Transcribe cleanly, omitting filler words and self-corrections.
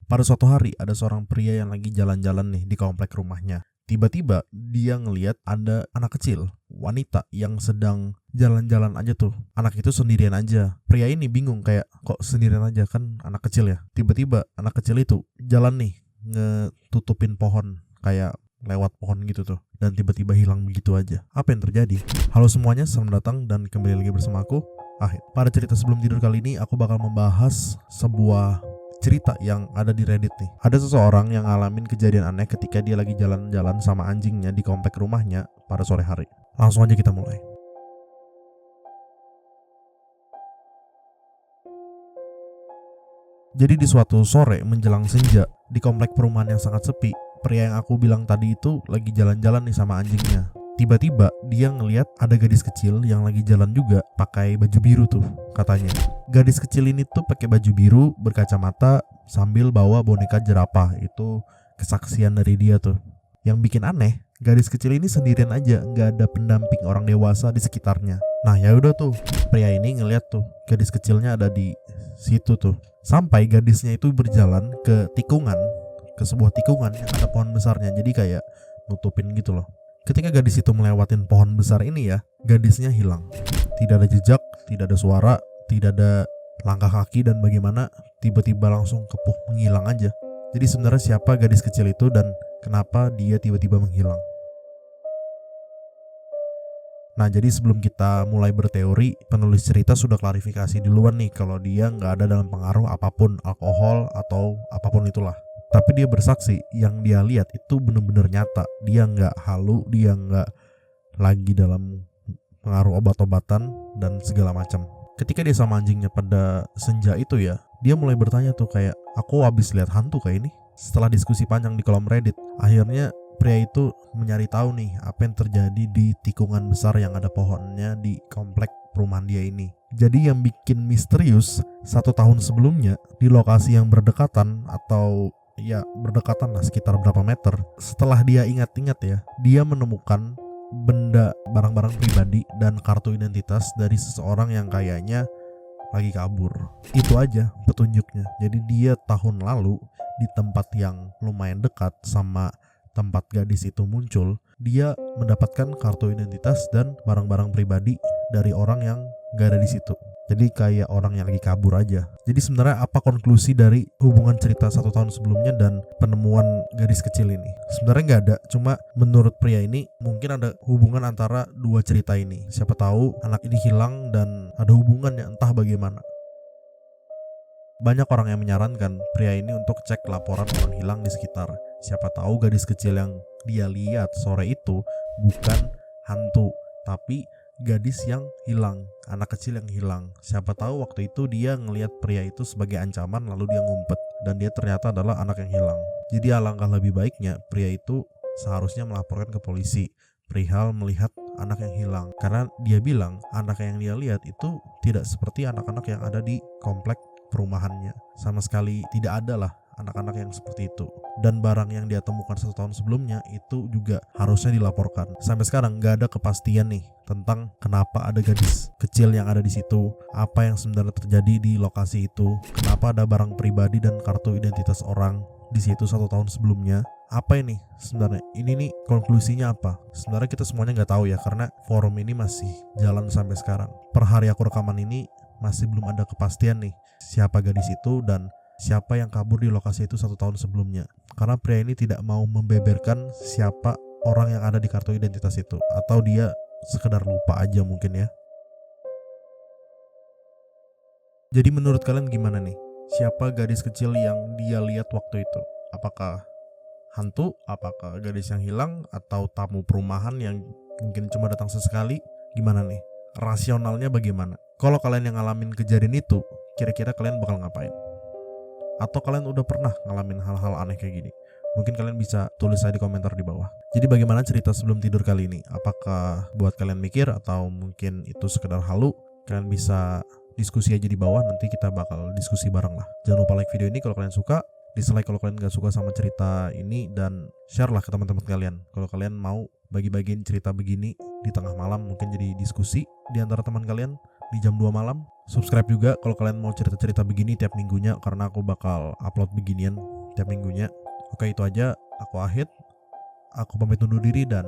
Pada suatu hari ada seorang pria yang lagi jalan-jalan nih di komplek rumahnya. Tiba-tiba dia ngeliat ada anak kecil, wanita yang sedang jalan-jalan aja tuh. Anak itu sendirian aja. Pria ini bingung kayak kok sendirian aja, kan anak kecil ya. Tiba-tiba anak kecil itu jalan nih ngetutupin pohon, kayak lewat pohon gitu tuh, dan tiba-tiba hilang begitu aja. Apa yang terjadi? Halo semuanya, selamat datang dan kembali lagi bersama aku Ahid. Pada cerita sebelum tidur kali ini aku bakal membahas sebuah cerita yang ada di Reddit nih. Ada seseorang yang ngalamin kejadian aneh ketika dia lagi jalan-jalan sama anjingnya di komplek rumahnya pada sore hari. Langsung aja kita mulai. Jadi di suatu sore menjelang senja, di komplek perumahan yang sangat sepi, pria yang aku bilang tadi itu lagi jalan-jalan nih sama anjingnya. Tiba-tiba dia ngeliat ada gadis kecil yang lagi jalan juga pakai baju biru tuh, katanya. Gadis kecil ini tuh pakai baju biru, berkacamata, sambil bawa boneka jerapah. Itu kesaksian dari dia tuh. Yang bikin aneh, gadis kecil ini sendirian aja, nggak ada pendamping orang dewasa di sekitarnya. Nah ya udah tuh, pria ini ngeliat tuh gadis kecilnya ada di situ tuh. Sampai gadisnya itu berjalan ke tikungan, ke sebuah tikungan yang ada pohon besarnya, jadi kayak nutupin gitu loh. Ketika gadis itu melewatin pohon besar ini ya, gadisnya hilang. Tidak ada jejak, tidak ada suara, tidak ada langkah kaki, dan bagaimana tiba-tiba langsung kepuh menghilang aja. Jadi sebenarnya siapa gadis kecil itu dan kenapa dia tiba-tiba menghilang? Nah, jadi sebelum kita mulai berteori, penulis cerita sudah klarifikasi duluan nih kalau dia nggak ada dalam pengaruh apapun, alkohol atau apapun itulah. Tapi dia bersaksi yang dia lihat itu benar-benar nyata. Dia nggak halu, dia nggak lagi dalam pengaruh obat-obatan dan segala macam. Ketika dia sama anjingnya pada senja itu ya, dia mulai bertanya tuh kayak, aku habis lihat hantu kayak ini. Setelah diskusi panjang di kolom Reddit, akhirnya pria itu mencari tahu nih apa yang terjadi di tikungan besar yang ada pohonnya di komplek perumahan dia ini. Jadi yang bikin misterius, 1 tahun sebelumnya di lokasi yang berdekatan atau ya berdekatan lah sekitar berapa meter, setelah dia ingat-ingat ya, dia menemukan benda barang-barang pribadi dan kartu identitas dari seseorang yang kayaknya lagi kabur. Itu aja petunjuknya. Jadi dia tahun lalu di tempat yang lumayan dekat sama tempat gadis itu muncul, dia mendapatkan kartu identitas dan barang-barang pribadi dari orang yang gak ada di situ. Jadi kayak orang yang lagi kabur aja. Jadi sebenarnya apa konklusi dari hubungan cerita 1 tahun sebelumnya dan penemuan gadis kecil ini? Sebenarnya nggak ada, cuma menurut pria ini mungkin ada hubungan antara dua cerita ini. Siapa tahu anak ini hilang dan ada hubungannya, entah bagaimana. Banyak orang yang menyarankan pria ini untuk cek laporan orang hilang di sekitar. Siapa tahu gadis kecil yang dia lihat sore itu bukan hantu, tapi gadis yang hilang, anak kecil yang hilang. Siapa tahu waktu itu dia ngelihat pria itu sebagai ancaman lalu dia ngumpet dan dia ternyata adalah anak yang hilang. Jadi alangkah lebih baiknya pria itu seharusnya melaporkan ke polisi perihal melihat anak yang hilang, karena dia bilang anak yang dia lihat itu tidak seperti anak-anak yang ada di komplek perumahannya. Sama sekali tidak ada lah anak-anak yang seperti itu. Dan barang yang dia temukan 1 tahun sebelumnya itu juga harusnya dilaporkan. Sampai sekarang gak ada kepastian nih tentang kenapa ada gadis kecil yang ada di situ, apa yang sebenarnya terjadi di lokasi itu, kenapa ada barang pribadi dan kartu identitas orang di situ 1 tahun sebelumnya. Apa ini sebenarnya? Ini nih konklusinya apa? Sebenarnya kita semuanya nggak tahu ya, karena forum ini masih jalan sampai sekarang. Per hari aku rekaman ini masih belum ada kepastian nih siapa gadis itu dan siapa yang kabur di lokasi itu 1 tahun sebelumnya. Karena pria ini tidak mau membeberkan siapa orang yang ada di kartu identitas itu, atau dia sekedar lupa aja mungkin ya. Jadi menurut kalian gimana nih? Siapa gadis kecil yang dia lihat waktu itu? Apakah hantu? Apakah gadis yang hilang? Atau tamu perumahan yang mungkin cuma datang sesekali? Gimana nih? Rasionalnya bagaimana? Kalau kalian yang ngalamin kejadian itu, kira-kira kalian bakal ngapain? Atau kalian udah pernah ngalamin hal-hal aneh kayak gini? Mungkin kalian bisa tulis aja di komentar di bawah. Jadi bagaimana cerita sebelum tidur kali ini? Apakah buat kalian mikir atau mungkin itu sekedar halu? Kalian bisa diskusi aja di bawah, nanti kita bakal diskusi bareng lah. Jangan lupa like video ini kalau kalian suka, dislike kalau kalian gak suka sama cerita ini, dan share lah ke teman-teman kalian kalau kalian mau bagi-bagiin cerita begini di tengah malam, mungkin jadi diskusi di antara teman kalian di jam 2 malam. Subscribe juga kalau kalian mau cerita-cerita begini tiap minggunya, karena aku bakal upload beginian tiap minggunya. Oke, itu aja. Aku Ahid. Aku pamit undur diri dan